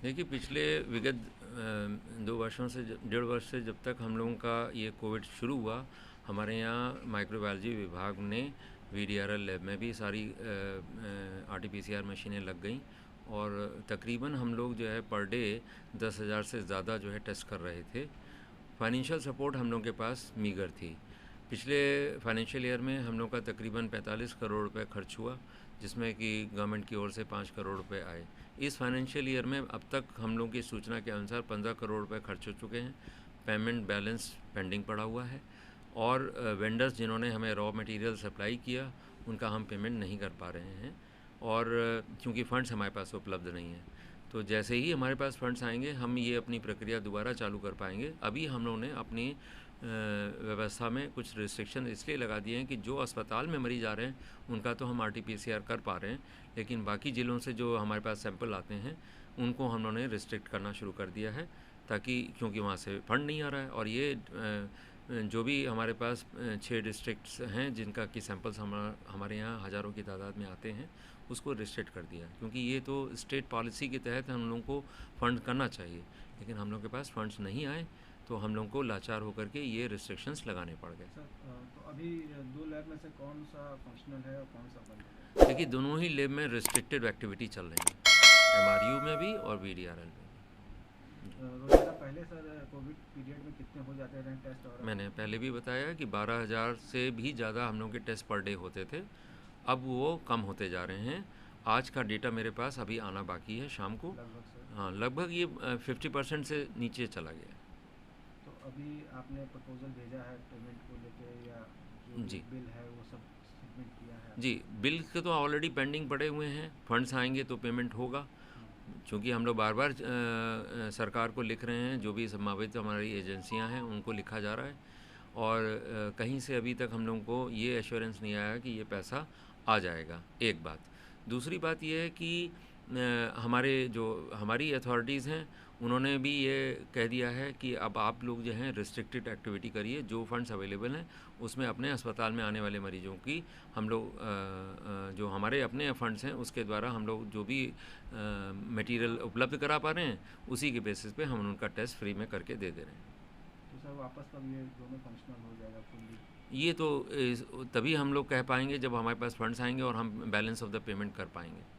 देखिए, पिछले विगत 2 वर्षों से 1.5 वर्ष से जब तक हम लोगों का ये कोविड शुरू हुआ, हमारे यहाँ माइक्रोबायोलॉजी विभाग ने वीडीआरएल लैब में भी सारी आरटीपीसीआर मशीनें लग गई और तकरीबन हम लोग जो है पर डे 10,000 से ज़्यादा जो है टेस्ट कर रहे थे। फाइनेंशियल सपोर्ट हम लोग के पास मीगर थी। पिछले फाइनेंशियल ईयर में हम लोग का तकरीबन 45 करोड़ रुपए खर्च हुआ, जिसमें कि गवर्नमेंट की ओर से 5 करोड़ रुपए आए। इस फाइनेंशियल ईयर में अब तक हम लोग की सूचना के अनुसार 15 करोड़ रुपए खर्च हो चुके हैं। पेमेंट बैलेंस पेंडिंग पड़ा हुआ है और वेंडर्स जिन्होंने हमें रॉ मटेरियल सप्लाई किया उनका हम पेमेंट नहीं कर पा रहे हैं और क्योंकि फ़ंड्स हमारे पास उपलब्ध नहीं है। तो जैसे ही हमारे पास फ़ंड्स आएंगे हम ये अपनी प्रक्रिया दोबारा चालू कर पाएंगे। अभी हम लोगों ने अपनी व्यवस्था में कुछ रिस्ट्रिक्शन इसलिए लगा दिए हैं कि जो अस्पताल में मरीज आ रहे हैं उनका तो हम आरटीपीसीआर कर पा रहे हैं, लेकिन बाकी ज़िलों से जो हमारे पास सैंपल आते हैं उनको हम लोगों ने रिस्ट्रिक्ट करना शुरू कर दिया है, ताकि क्योंकि वहाँ से फंड नहीं आ रहा है। और ये जो भी हमारे पास 6 डिस्ट्रिक्ट्स हैं जिनका कि सैंपल्स हमारे यहाँ हज़ारों की तादाद में आते हैं, उसको रिस्ट्रिक्ट कर दिया, क्योंकि ये तो स्टेट पॉलिसी के तहत हम लोगों को फ़ंड करना चाहिए, लेकिन हम लोग के पास फंड्स नहीं आए तो हम लोगों को लाचार होकर के ये रिस्ट्रिक्शंस लगाने पड़ गए। सर, तो अभी 2 लैब में से कौन सा फंक्शनल है और कौन सा बंद है? देखिए, दोनों ही लैब में रिस्ट्रिक्टेड एक्टिविटी चल रही है, एमआरयू में भी और वीडीआरएल में भी। रोजाना पहले सर कोविड पीरियड में कितने हो जाते रहे टेस्ट? और मैंने पहले भी बताया कि 12,000 से भी ज़्यादा हम लोग के टेस्ट पर डे होते थे, अब वो कम होते जा रहे हैं। आज का डेटा मेरे पास अभी आना बाकी है शाम को। लगभग सर? हाँ, लगभग ये 50% से नीचे चला गया। तो अभी आपने प्रपोजल भेजा है पेमेंट को लेके, या जो जी बिल है वो सब सबमिट किया है? जी, बिल के तो ऑलरेडी पेंडिंग पड़े हुए हैं, फंड्स आएंगे तो पेमेंट होगा। क्योंकि हम लोग बार बार सरकार को लिख रहे हैं, जो भी संभावित हमारी एजेंसियां हैं उनको लिखा जा रहा है और कहीं से अभी तक हम लोगों को ये एश्योरेंस नहीं आया कि ये पैसा आ जाएगा। एक बात। दूसरी बात ये है कि हमारी अथॉरिटीज़ हैं उन्होंने भी ये कह दिया है कि अब आप लोग जो हैं रिस्ट्रिक्टेड एक्टिविटी करिए, जो फंड्स अवेलेबल हैं उसमें अपने अस्पताल में आने वाले मरीजों की हम लोग जो हमारे अपने फंड्स हैं उसके द्वारा हम लोग जो भी मटेरियल उपलब्ध करा पा रहे हैं उसी के बेसिस पे हम उनका टेस्ट फ्री में करके दे दे रहे हैं। तो सर वापस कब ये दोनों फंक्शनल हो जाएगा फुल्ली? ये तो तभी हम लोग कह पाएंगे जब हमारे पास फंड्स आएंगे और हम बैलेंस ऑफ द पेमेंट कर पाएंगे।